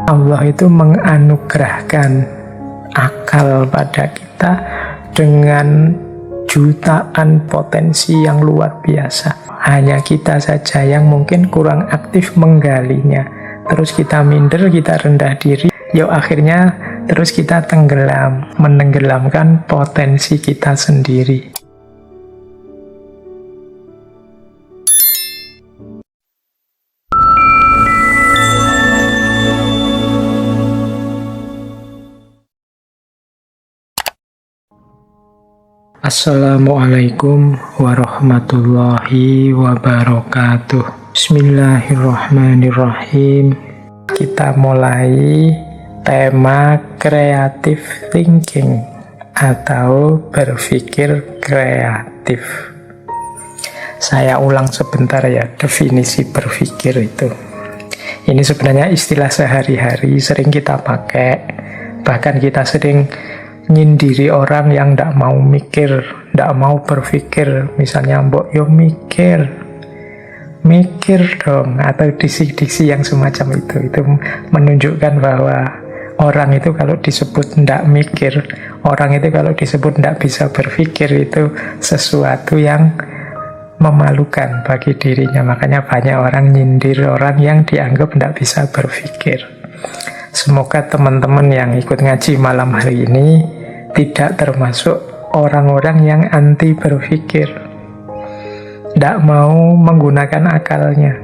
Allah itu menganugerahkan akal pada kita dengan jutaan potensi yang luar biasa. Hanya kita saja yang mungkin kurang aktif menggalinya. Terus kita minder, kita rendah diri. Yuk akhirnya terus kita tenggelam, menenggelamkan potensi kita sendiri. Assalamualaikum warahmatullahi wabarakatuh. Bismillahirrahmanirrahim. Kita mulai tema creative thinking atau berpikir kreatif. Saya ulang sebentar ya definisi berpikir itu. Ini sebenarnya istilah sehari-hari sering kita pakai. Bahkan kita sering nyindiri orang yang tidak mau mikir, tidak mau berpikir. Misalnya, mbok yo mikir dong, atau diksi-diksi yang semacam itu menunjukkan bahwa orang itu kalau disebut tidak mikir, orang itu kalau disebut tidak bisa berpikir, itu sesuatu yang memalukan bagi dirinya. Makanya banyak orang nyindir orang yang dianggap tidak bisa berpikir. Semoga teman-teman yang ikut ngaji malam hari ini tidak termasuk orang-orang yang anti berpikir, tidak mau menggunakan akalnya,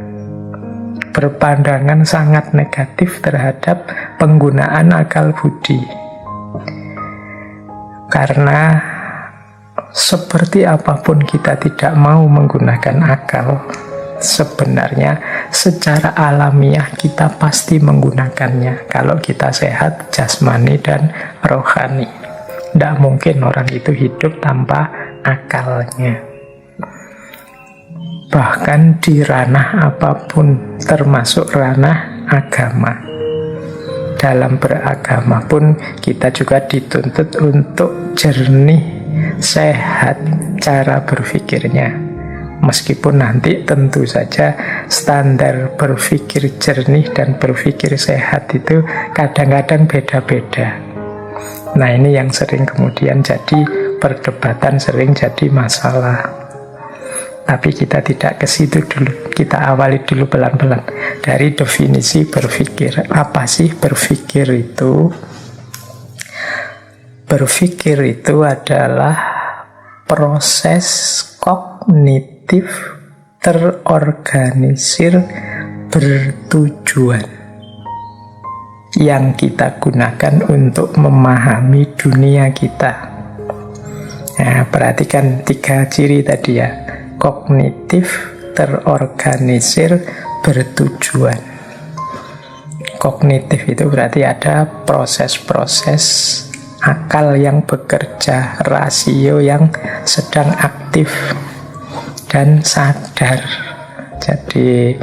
berpandangan sangat negatif terhadap penggunaan akal budi. Karena seperti apapun kita tidak mau menggunakan akal, sebenarnya secara alamiah kita pasti menggunakannya kalau kita sehat jasmani dan rohani. Tidak mungkin orang itu hidup tanpa akalnya. Bahkan di ranah apapun, termasuk ranah agama. Dalam beragama pun kita juga dituntut untuk jernih, sehat cara berpikirnya. Meskipun nanti tentu saja standar berpikir jernih dan berpikir sehat itu kadang-kadang beda-beda. Nah, ini yang sering kemudian jadi perdebatan, sering jadi masalah. Tapi kita tidak ke situ dulu. Kita awali dulu pelan-pelan dari definisi berpikir. Apa sih berpikir itu? Berpikir itu adalah proses kognitif terorganisir bertujuan yang kita gunakan untuk memahami dunia kita. Nah, perhatikan 3 ciri tadi ya. Kognitif, terorganisir, bertujuan. Kognitif itu berarti ada proses-proses akal yang bekerja, rasio yang sedang aktif dan sadar. Jadi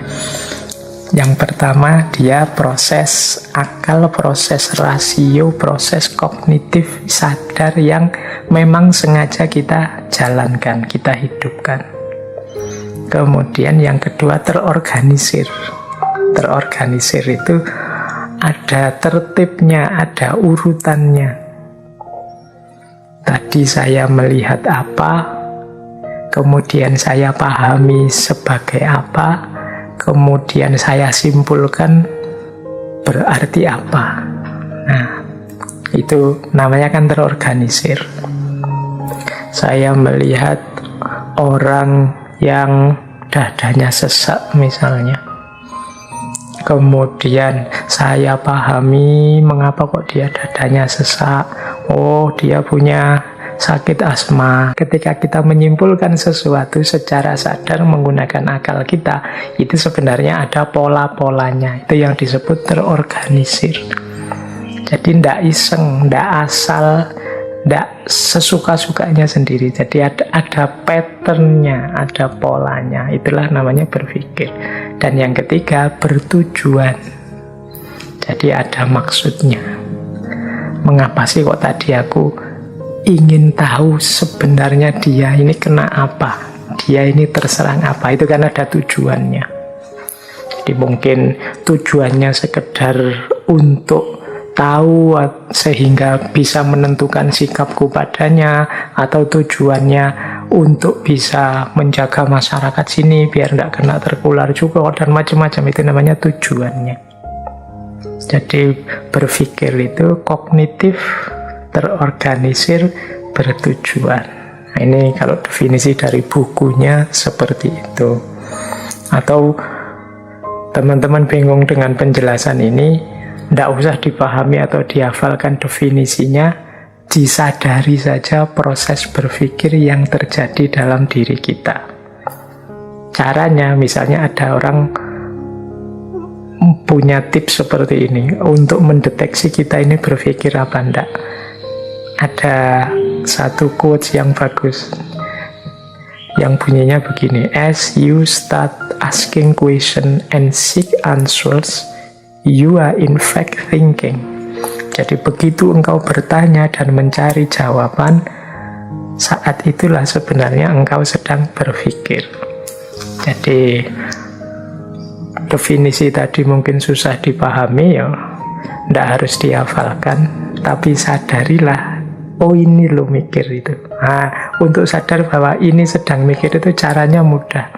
yang pertama dia proses akal, proses rasio, proses kognitif sadar yang memang sengaja kita jalankan, kita hidupkan. Kemudian yang kedua terorganisir. Terorganisir itu ada tertibnya, ada urutannya. Tadi saya melihat apa, kemudian saya pahami sebagai apa, kemudian saya simpulkan berarti apa. Nah, itu namanya kan terorganisir. Saya melihat orang yang dadanya sesak misalnya, kemudian saya pahami mengapa kok dia dadanya sesak. Oh, dia punya sakit asma. Ketika kita menyimpulkan sesuatu secara sadar menggunakan akal kita, itu sebenarnya ada pola-polanya. Itu yang disebut terorganisir. Jadi tidak iseng, tidak asal, tidak sesuka-sukanya sendiri. Jadi ada patternnya, ada polanya. Itulah namanya berpikir. Dan yang ketiga bertujuan. Jadi ada maksudnya. Mengapa sih kok tadi aku ingin tahu sebenarnya dia ini kena apa, dia ini terserang apa? Itu kan ada tujuannya. Jadi mungkin tujuannya sekedar untuk tahu sehingga bisa menentukan sikapku padanya, atau tujuannya untuk bisa menjaga masyarakat sini biar nggak kena tertular juga dan macam-macam. Itu namanya tujuannya. Jadi berpikir itu kognitif, terorganisir, bertujuan. Nah, ini kalau definisi dari bukunya seperti itu. Atau teman-teman bingung dengan penjelasan ini, tidak usah dipahami atau dihafalkan definisinya, disadari saja proses berpikir yang terjadi dalam diri kita. Caranya, misalnya ada orang punya tips seperti ini untuk mendeteksi kita ini berpikir apa enggak. Ada satu quotes yang bagus yang bunyinya begini: as you start asking question and seek answers, you are in fact thinking. Jadi begitu engkau bertanya dan mencari jawaban, saat itulah sebenarnya engkau sedang berpikir. Jadi definisi tadi mungkin susah dipahami, ya tidak harus dihafalkan, tapi sadarilah, oh ini lo mikir itu. Nah, untuk sadar bahwa ini sedang mikir itu caranya mudah,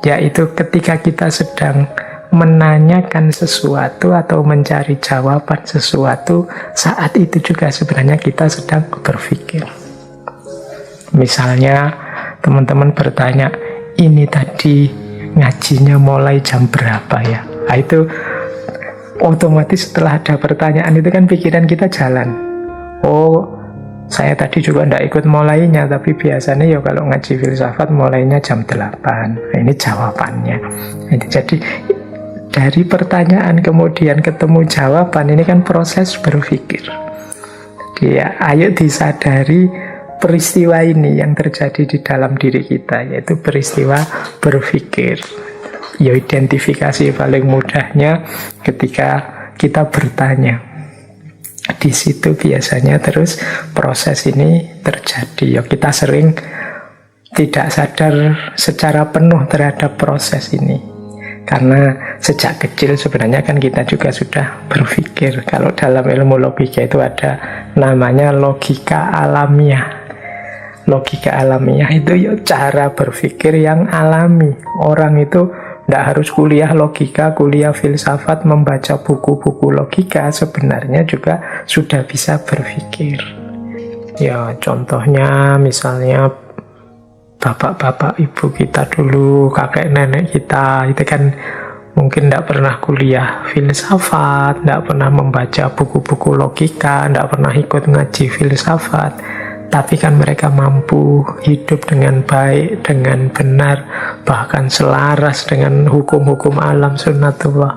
yaitu ketika kita sedang menanyakan sesuatu atau mencari jawaban sesuatu, saat itu juga sebenarnya kita sedang berpikir. Misalnya teman-teman bertanya, ini tadi ngajinya mulai jam berapa ya? Nah, itu otomatis setelah ada pertanyaan itu kan pikiran kita jalan. Oh, saya tadi juga tidak ikut mulainya, tapi biasanya ya kalau ngaji filsafat mulainya jam 8. Nah, ini jawabannya. Jadi dari pertanyaan kemudian ketemu jawaban, ini kan proses berpikir. Jadi ya, ayo disadari peristiwa ini yang terjadi di dalam diri kita, yaitu peristiwa berpikir. Ya, identifikasi paling mudahnya ketika kita bertanya. Di situ biasanya terus proses ini terjadi. Ya, kita sering tidak sadar secara penuh terhadap proses ini. Karena sejak kecil sebenarnya kan kita juga sudah berpikir. Kalau dalam ilmu logika itu ada namanya logika alamiah. Logika alamiah itu ya cara berpikir yang alami. Orang itu tidak harus kuliah logika, kuliah filsafat, membaca buku-buku logika, sebenarnya juga sudah bisa berpikir. Ya contohnya misalnya bapak-bapak ibu kita dulu, kakek nenek kita, itu kan mungkin tidak pernah kuliah filsafat, tidak pernah membaca buku-buku logika, tidak pernah ikut ngaji filsafat, tapi kan mereka mampu hidup dengan baik, dengan benar, bahkan selaras dengan hukum-hukum alam sunnatullah.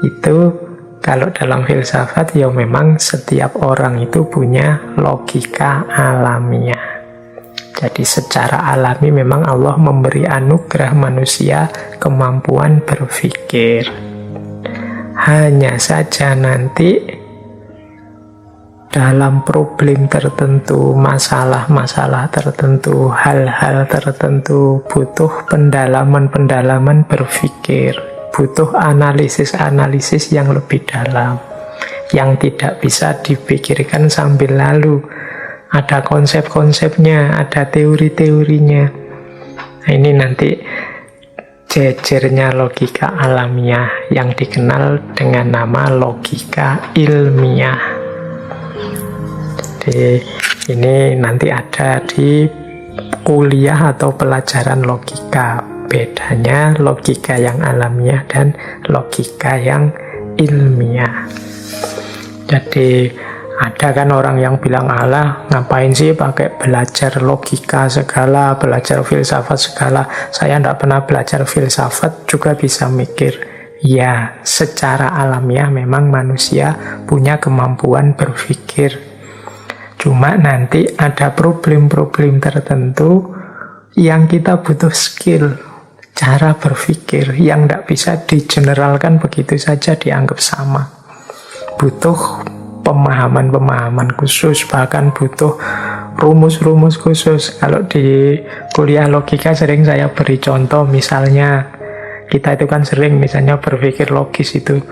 Itu kalau dalam filsafat ya memang setiap orang itu punya logika alamiah. Jadi secara alami memang Allah memberi anugerah manusia kemampuan berpikir. Hanya saja nanti dalam problem tertentu, masalah-masalah tertentu, hal-hal tertentu butuh pendalaman-pendalaman berpikir, butuh analisis-analisis yang lebih dalam, yang tidak bisa dipikirkan sambil lalu. Ada konsep-konsepnya, ada teori-teorinya. Nah, ini nanti jejernya logika alamiah yang dikenal dengan nama logika ilmiah. Jadi ini nanti ada di kuliah atau pelajaran logika. Bedanya logika yang alamiah dan logika yang ilmiah. Jadi ada kan orang yang bilang, alah ngapain sih pakai belajar logika segala, belajar filsafat segala, saya tidak pernah belajar filsafat juga bisa mikir. Ya, secara alamiah memang manusia punya kemampuan berpikir. Cuma nanti ada problem-problem tertentu yang kita butuh skill, cara berpikir yang tidak bisa digeneralkan begitu saja dianggap sama. Butuh pemahaman-pemahaman khusus, bahkan butuh rumus-rumus khusus. Kalau di kuliah logika sering saya beri contoh, misalnya kita itu kan sering misalnya berpikir logis itu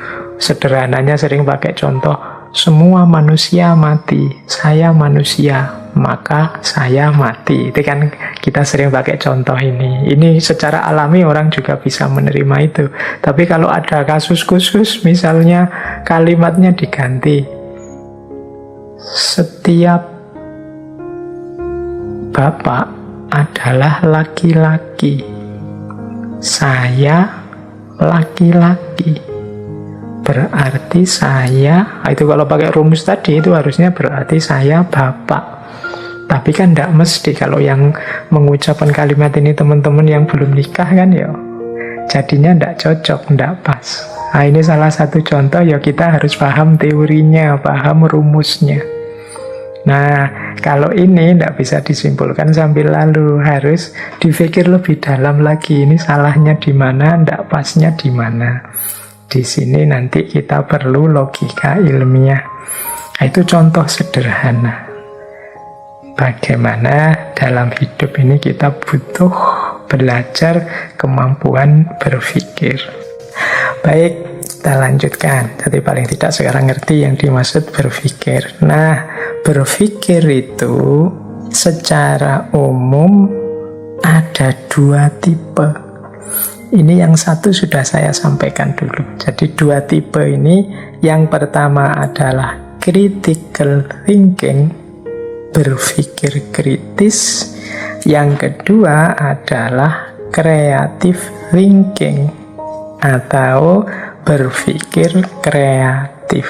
Sederhananya sering pakai contoh, semua manusia mati, saya manusia, maka saya mati. Itu kan kita sering pakai contoh ini. Ini secara alami orang juga bisa menerima itu. Tapi kalau ada kasus khusus, misalnya kalimatnya diganti, setiap bapak adalah laki-laki, saya laki-laki, berarti saya, itu kalau pakai rumus tadi itu harusnya berarti saya bapak. Tapi kan tidak mesti. Kalau yang mengucapkan kalimat ini teman-teman yang belum nikah kan ya, jadinya tidak cocok, tidak pas. Nah, ini salah satu contoh ya, kita harus paham teorinya, paham rumusnya. Nah, kalau ini tidak bisa disimpulkan sambil lalu, harus dipikir lebih dalam lagi. Ini salahnya di mana, tidak pasnya di mana. Di sini nanti kita perlu logika ilmiah. Nah, itu contoh sederhana. Bagaimana dalam hidup ini kita butuh belajar kemampuan berpikir. Baik, kita lanjutkan. Jadi paling tidak sekarang ngerti yang dimaksud berpikir. Nah, berpikir itu secara umum ada dua tipe. Ini yang satu sudah saya sampaikan dulu. Jadi dua tipe ini, yang pertama adalah critical thinking, berpikir kritis. Yang kedua adalah creative thinking, atau berpikir kreatif.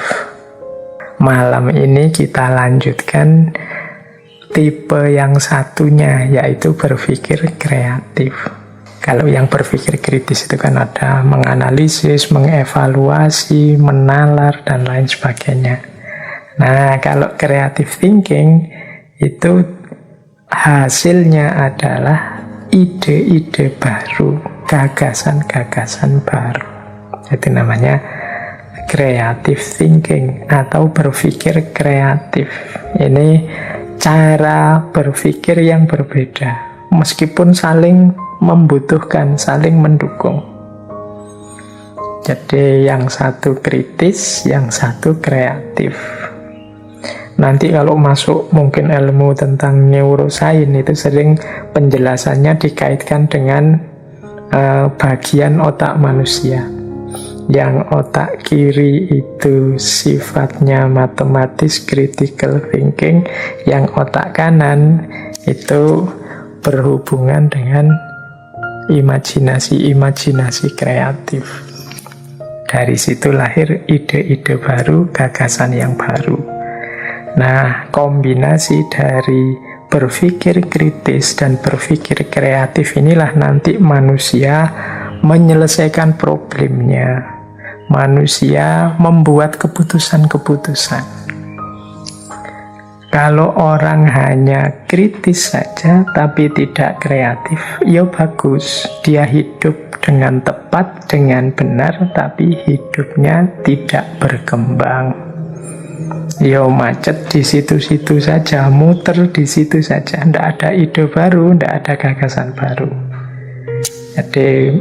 Malam ini kita lanjutkan tipe yang satunya, yaitu berpikir kreatif. Kalau yang berpikir kritis itu kan ada menganalisis, mengevaluasi, menalar, dan lain sebagainya. Nah, kalau creative thinking itu hasilnya adalah ide-ide baru, gagasan-gagasan baru. Itu namanya creative thinking atau berpikir kreatif. Ini cara berpikir yang berbeda, meskipun saling membutuhkan, saling mendukung. Jadi yang satu kritis, yang satu kreatif. Nanti kalau masuk mungkin ilmu tentang neuroscience, itu sering penjelasannya dikaitkan dengan bagian otak manusia. Yang otak kiri itu sifatnya matematis, critical thinking. Yang otak kanan itu berhubungan dengan imajinasi kreatif. Dari situ lahir ide-ide baru, gagasan yang baru. Nah, kombinasi dari berpikir kritis dan berpikir kreatif inilah nanti manusia menyelesaikan problemnya. Manusia membuat keputusan-keputusan. Kalau orang hanya kritis saja tapi tidak kreatif, ya bagus. Dia hidup dengan tepat, dengan benar, tapi hidupnya tidak berkembang. Ya macet di situ-situ saja, muter di situ saja. Tidak ada ide baru, tidak ada gagasan baru. Jadi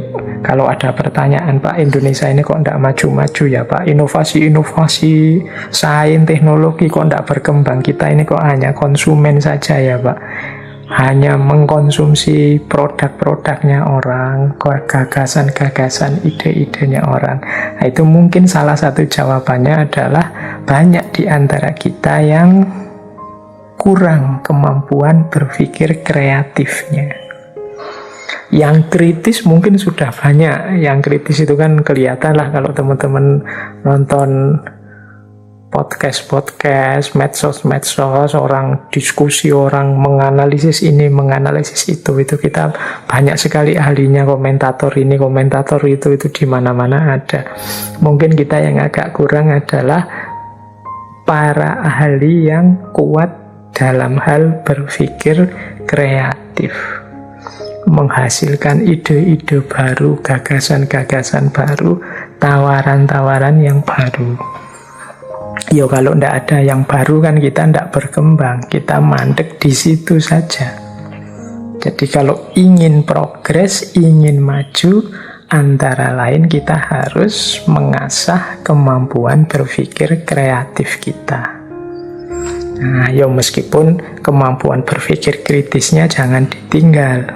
kalau ada pertanyaan, Pak, Indonesia ini kok tidak maju-maju ya Pak, inovasi-inovasi sains, teknologi kok tidak berkembang, kita ini kok hanya konsumen saja ya Pak, hanya mengkonsumsi produk-produknya orang, gagasan-gagasan, ide-idenya orang. Nah, itu mungkin salah satu jawabannya adalah banyak di antara kita yang kurang kemampuan berpikir kreatifnya. Yang kritis mungkin sudah banyak. Yang kritis itu kan kelihatan lah kalau teman-teman nonton podcast, medsos, orang diskusi, orang menganalisis ini, menganalisis itu kita banyak sekali ahlinya, komentator ini, komentator itu di mana-mana ada. Mungkin kita yang agak kurang adalah para ahli yang kuat dalam hal berpikir kreatif, menghasilkan ide-ide baru, gagasan-gagasan baru, tawaran-tawaran yang baru. Ya kalau tidak ada yang baru kan kita tidak berkembang, kita mandek di situ saja. Jadi kalau ingin progres, ingin maju, Antara lain kita harus mengasah kemampuan berpikir kreatif kita. Nah, ya meskipun kemampuan berpikir kritisnya jangan ditinggal.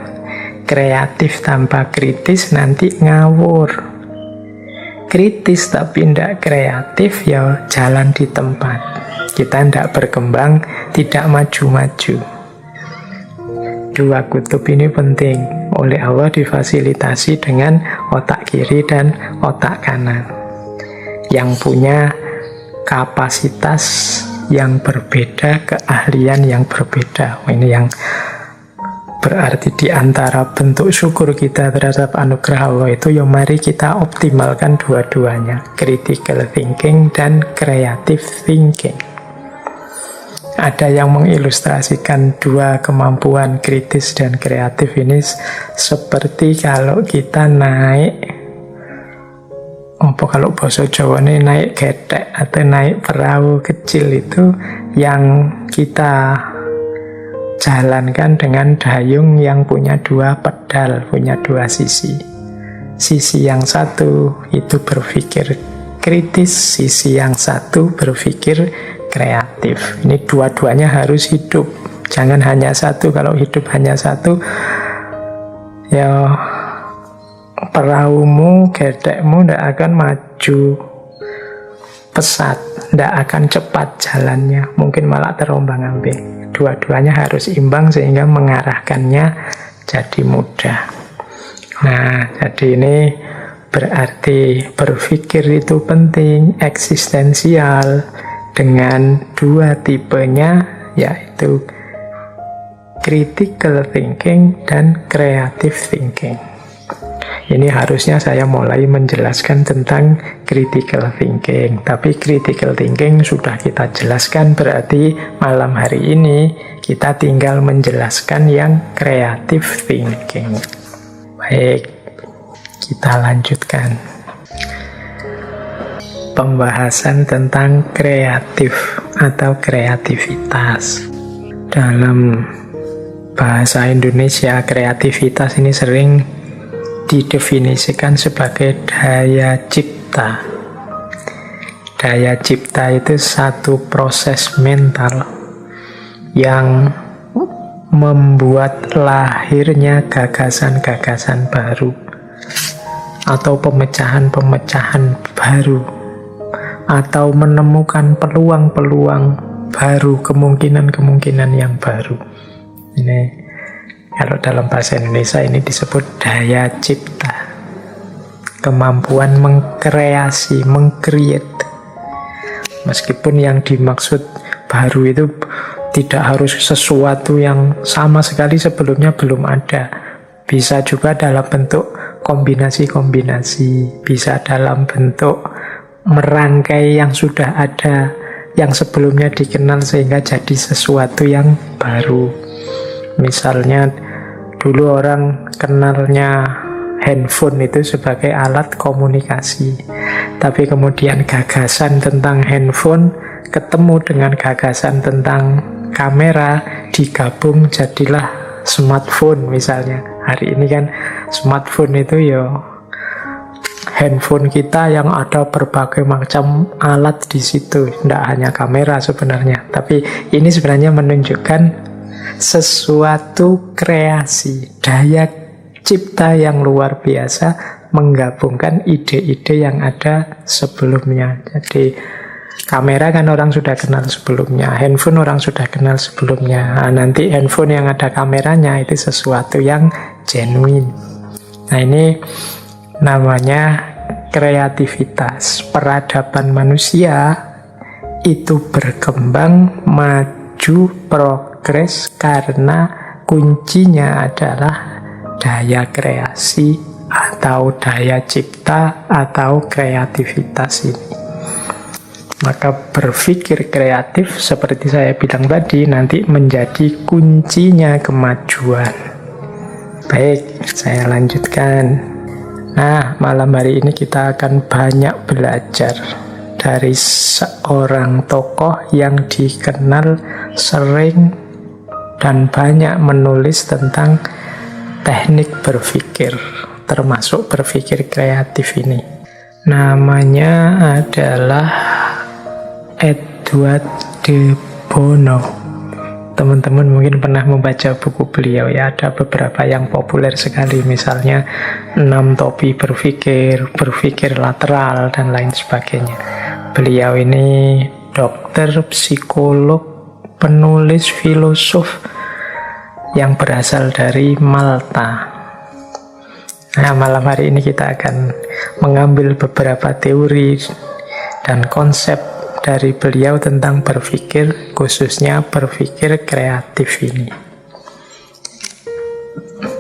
Kreatif tanpa kritis nanti ngawur. Kritis tapi tidak kreatif ya jalan di tempat. Kita tidak berkembang, tidak maju-maju. Dua kutub ini penting. Oleh Allah difasilitasi dengan otak kiri dan otak kanan yang punya kapasitas yang berbeda, keahlian yang berbeda. Ini yang berarti di antara bentuk syukur kita terhadap anugerah Allah itu, ya mari kita optimalkan dua-duanya, critical thinking dan creative thinking. Ada yang mengilustrasikan dua kemampuan kritis dan kreatif ini seperti kalau kita naik, kalau bahasa Jawa ini naik getek atau naik perahu kecil itu yang kita jalankan dengan dayung yang punya dua pedal, punya dua sisi. Sisi yang satu itu berpikir kritis, sisi yang satu berpikir kreatif. Ini dua-duanya harus hidup. Jangan hanya satu. Kalau hidup hanya satu, ya perahumu, gedekmu tidak akan maju pesat, tidak akan cepat jalannya, mungkin malah terombang-ambing. Dua-duanya harus imbang sehingga mengarahkannya jadi mudah. Nah, jadi ini berarti berpikir itu penting, eksistensial, dengan dua tipenya, yaitu critical thinking dan creative thinking. Ini harusnya saya mulai menjelaskan tentang critical thinking, tapi critical thinking sudah kita jelaskan, berarti malam hari ini kita tinggal menjelaskan yang creative thinking. Baik, kita lanjutkan pembahasan tentang kreatif atau kreativitas. Dalam bahasa Indonesia, kreativitas ini sering didefinisikan sebagai daya cipta. Daya cipta itu satu proses mental yang membuat lahirnya gagasan-gagasan baru atau pemecahan-pemecahan baru, atau menemukan peluang-peluang baru, kemungkinan-kemungkinan yang baru. Ini kalau dalam bahasa Indonesia ini disebut daya cipta. Kemampuan mengkreasi, mengcreate. Meskipun yang dimaksud baru itu tidak harus sesuatu yang sama sekali sebelumnya belum ada. Bisa juga dalam bentuk kombinasi-kombinasi, bisa dalam bentuk merangkai yang sudah ada, yang sebelumnya dikenal sehingga jadi sesuatu yang baru. Misalnya dulu orang kenalnya handphone itu sebagai alat komunikasi, tapi kemudian gagasan tentang handphone ketemu dengan gagasan tentang kamera, digabung jadilah smartphone misalnya. Hari ini kan smartphone itu ya handphone kita yang ada berbagai macam alat di situ, tidak hanya kamera sebenarnya. Tapi ini sebenarnya menunjukkan sesuatu kreasi, daya cipta yang luar biasa, menggabungkan ide-ide yang ada sebelumnya. Jadi kamera kan orang sudah kenal sebelumnya, handphone orang sudah kenal sebelumnya. Nah, nanti handphone yang ada kameranya itu sesuatu yang genuine. Nah, ini namanya kreativitas. Peradaban manusia itu berkembang, maju, progres karena kuncinya adalah daya kreasi atau daya cipta atau kreativitas ini. Maka berpikir kreatif seperti saya bilang tadi nanti menjadi kuncinya kemajuan. Baik, saya lanjutkan. Nah, malam hari ini kita akan banyak belajar dari seorang tokoh yang dikenal sering dan banyak menulis tentang teknik berpikir termasuk berpikir kreatif ini. Namanya adalah Edward de Bono. Teman-teman mungkin pernah membaca buku beliau ya, ada beberapa yang populer sekali, misalnya 6 topi berpikir, berpikir lateral, dan lain sebagainya. Beliau ini dokter, psikolog, penulis, filosof yang berasal dari Malta. Nah, malam hari ini kita akan mengambil beberapa teori dan konsep dari beliau tentang berpikir, khususnya berpikir kreatif ini.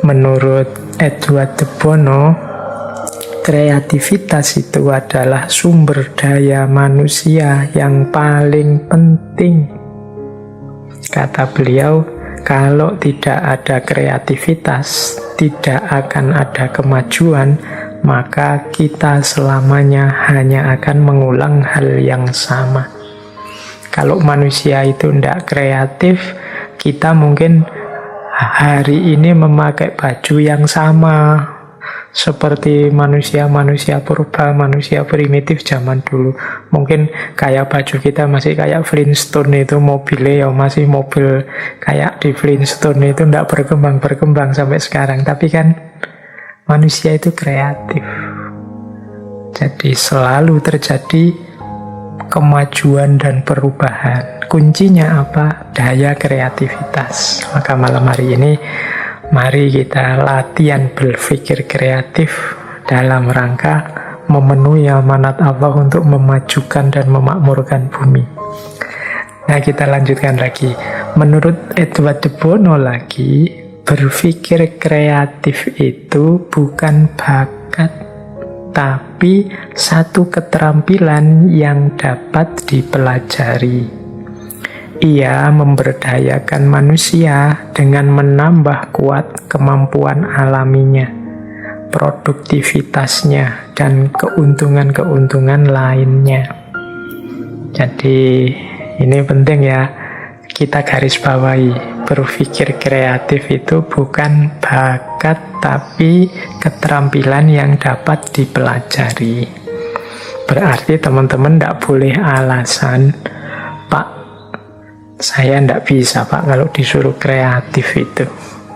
Menurut Edward de Bono, kreativitas itu adalah sumber daya manusia yang paling penting. Kata beliau, kalau tidak ada kreativitas, tidak akan ada kemajuan, maka kita selamanya hanya akan mengulang hal yang sama. Kalau manusia itu tidak kreatif, kita mungkin hari ini memakai baju yang sama seperti manusia-manusia purba, manusia primitif zaman dulu. Mungkin kayak baju kita masih kayak Flintstone, itu mobilnya ya masih mobil kayak di Flintstone, itu tidak berkembang sampai sekarang. Tapi kan manusia itu kreatif. Jadi selalu terjadi kemajuan dan perubahan. Kuncinya apa? Daya kreativitas. Maka malam hari ini mari kita latihan berpikir kreatif dalam rangka memenuhi amanat Allah untuk memajukan dan memakmurkan bumi. Nah, kita lanjutkan lagi. Menurut Edward de Bono lagi, berpikir kreatif itu bukan bakat, tapi satu keterampilan yang dapat dipelajari. Ia memberdayakan manusia dengan menambah kuat kemampuan alaminya, produktivitasnya, dan keuntungan-keuntungan lainnya. Jadi ini penting ya, kita garis bawahi. Berpikir kreatif itu bukan bakat, tapi keterampilan yang dapat dipelajari. Berarti teman-teman tidak boleh alasan, Pak, saya tidak bisa Pak kalau disuruh kreatif itu.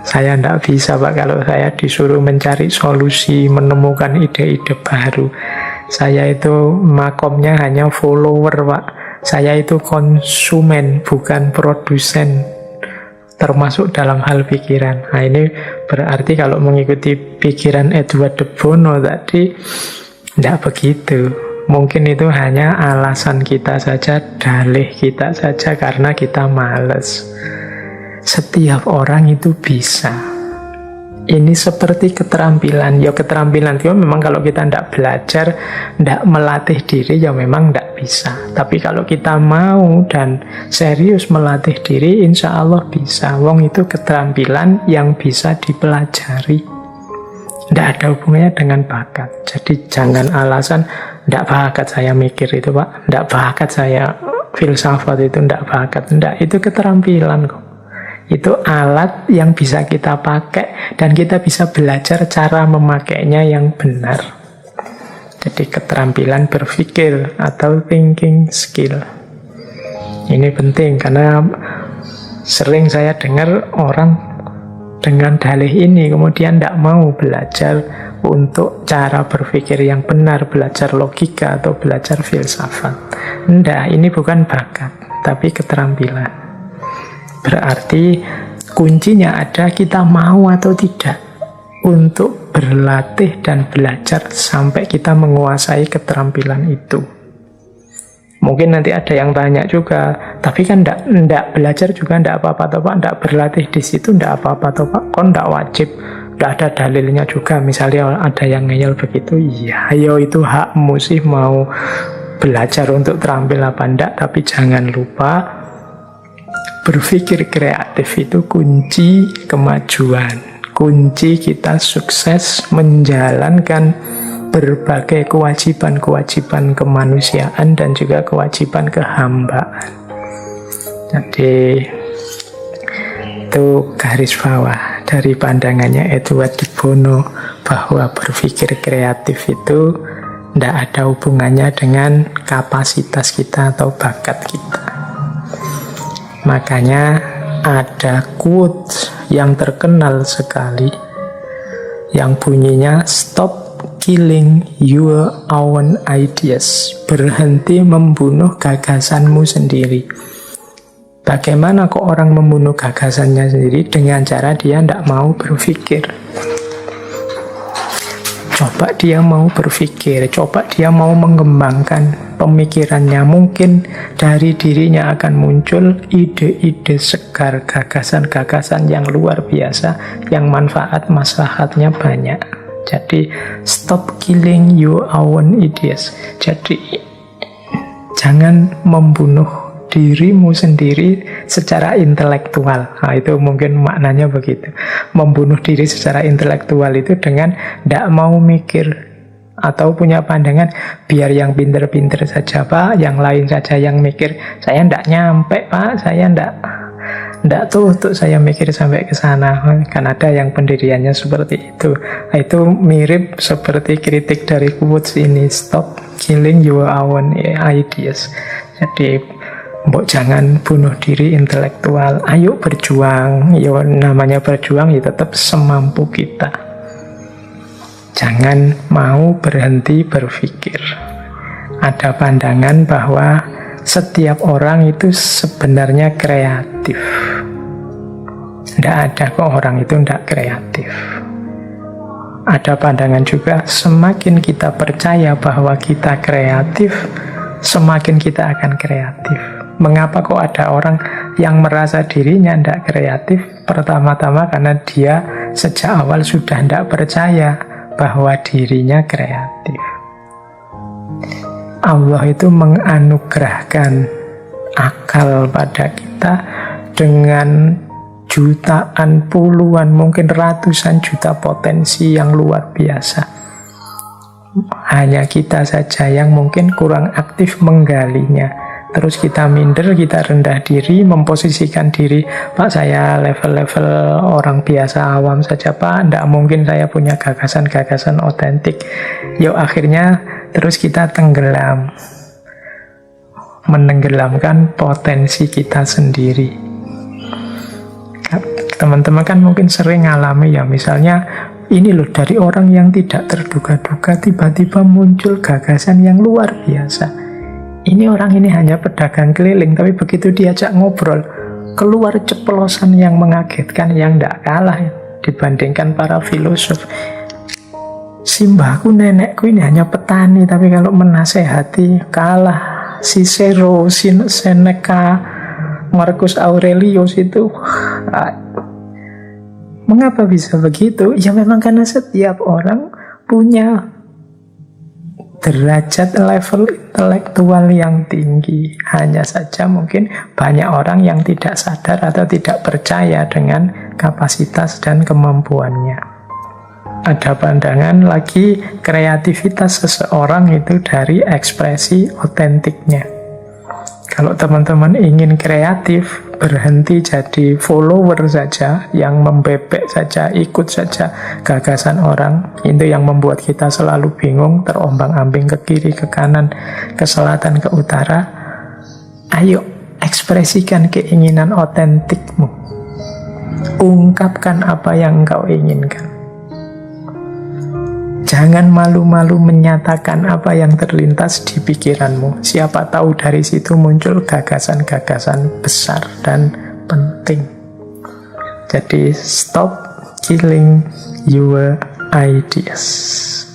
Saya tidak bisa Pak kalau saya disuruh mencari solusi, menemukan ide-ide baru. Saya itu makomnya hanya follower Pak. Saya itu konsumen, bukan produsen, termasuk dalam hal pikiran. Nah, ini berarti kalau mengikuti pikiran Edward de Bono tadi, tidak begitu. Mungkin itu hanya alasan kita saja, dalih kita saja karena kita malas. Setiap orang itu bisa. Ini seperti keterampilan. Ya keterampilan itu memang kalau kita tidak belajar, tidak melatih diri, ya memang tidak bisa. Tapi kalau kita mau dan serius melatih diri, insya Allah bisa. Wong itu keterampilan yang bisa dipelajari. Tidak ada hubungannya dengan bakat. Jadi jangan alasan, tidak bakat saya mikir itu Pak, tidak bakat saya filsafat itu, tidak bakat. Tidak, itu keterampilan kok. Itu alat yang bisa kita pakai dan kita bisa belajar cara memakainya yang benar. Jadi keterampilan berpikir atau thinking skill. Ini penting karena sering saya dengar orang dengan dalih ini kemudian tidak mau belajar untuk cara berpikir yang benar, belajar logika atau belajar filsafat. Tidak, ini bukan bakat, tapi keterampilan. Berarti kuncinya ada kita mau atau tidak untuk berlatih dan belajar sampai kita menguasai keterampilan itu. Mungkin nanti ada yang tanya juga, tapi kan enggak belajar juga enggak apa-apa toh Pak, enggak berlatih di situ enggak apa-apa toh Pak, kon enggak wajib, enggak ada dalilnya juga. Misalnya ada yang ngeyel begitu, iya, ayo itu hakmu sih mau belajar untuk terampil apa enggak, tapi jangan lupa berpikir kreatif itu kunci kemajuan, kunci kita sukses menjalankan berbagai kewajiban-kewajiban kemanusiaan dan juga kewajiban kehambaan. Jadi itu garis bawah. dari pandangannya Edward de Bono bahwa berpikir kreatif itu tidak ada hubungannya dengan kapasitas kita atau bakat kita. Makanya ada quote yang terkenal sekali yang bunyinya stop killing your own ideas. Berhenti membunuh gagasanmu sendiri. Bagaimana kok orang membunuh gagasannya sendiri? Dengan cara dia tidak mau berpikir. Coba dia mau berpikir, coba dia mau mengembangkan pemikirannya. Mungkin dari dirinya akan muncul ide-ide segar, gagasan-gagasan yang luar biasa, yang manfaat maslahatnya banyak. Jadi stop killing your own ideas. Jadi jangan membunuh dirimu sendiri secara intelektual. Nah, itu mungkin maknanya begitu. Membunuh diri secara intelektual itu dengan tidak mau mikir atau punya pandangan biar yang pinter-pinter saja Pak, yang lain saja yang mikir. Saya tidak nyampe Pak, saya tidak tuh untuk saya mikir sampai ke sana. Kan ada yang pendiriannya seperti itu. Nah, itu mirip seperti kritik dari quotes ini, stop killing your own ideas. Jadi mbok jangan bunuh diri intelektual. Ayo berjuang. Ya namanya berjuang ya tetap semampu kita. Jangan mau berhenti berpikir. Ada pandangan bahwa setiap orang itu sebenarnya kreatif. Tidak ada kok orang itu tidak kreatif. Ada pandangan juga semakin kita percaya bahwa kita kreatif, semakin kita akan kreatif. Mengapa kok ada orang yang merasa dirinya tidak kreatif? Pertama-tama karena dia sejak awal sudah tidak percaya bahwa dirinya kreatif. Allah itu menganugerahkan akal pada kita dengan jutaan, puluhan, mungkin ratusan juta potensi yang luar biasa. Hanya kita saja yang mungkin kurang aktif menggalinya. Terus kita minder, kita rendah diri, memposisikan diri, Pak saya level-level orang biasa awam saja Pak, tidak mungkin saya punya gagasan-gagasan otentik. Yuk akhirnya terus kita tenggelam, menenggelamkan potensi kita sendiri. Teman-teman kan mungkin sering ngalami ya, misalnya ini loh dari orang yang tidak terduga-duga tiba-tiba muncul gagasan yang luar biasa. Ini orang ini hanya pedagang keliling, tapi begitu diajak ngobrol, keluar ceplosan yang mengagetkan, yang tidak kalah dibandingkan para filosof. Simbahku, nenekku ini hanya petani, tapi kalau menasehati kalah Cicero, Seneca, Marcus Aurelius itu. Mengapa bisa begitu? Ya memang karena setiap orang punya derajat level intelektual yang tinggi. Hanya saja mungkin banyak orang yang tidak sadar atau tidak percaya dengan kapasitas dan kemampuannya. Ada pandangan lagi, kreativitas seseorang itu dari ekspresi otentiknya. Kalau teman-teman ingin kreatif, berhenti jadi follower saja, yang membebek saja, ikut saja gagasan orang. Itu yang membuat kita selalu bingung, terombang-ambing ke kiri, ke kanan, ke selatan, ke utara. Ayo, ekspresikan keinginan otentikmu. Ungkapkan apa yang engkau inginkan. Jangan malu-malu menyatakan apa yang terlintas di pikiranmu. Siapa tahu dari situ muncul gagasan-gagasan besar dan penting. Jadi stop killing your ideas.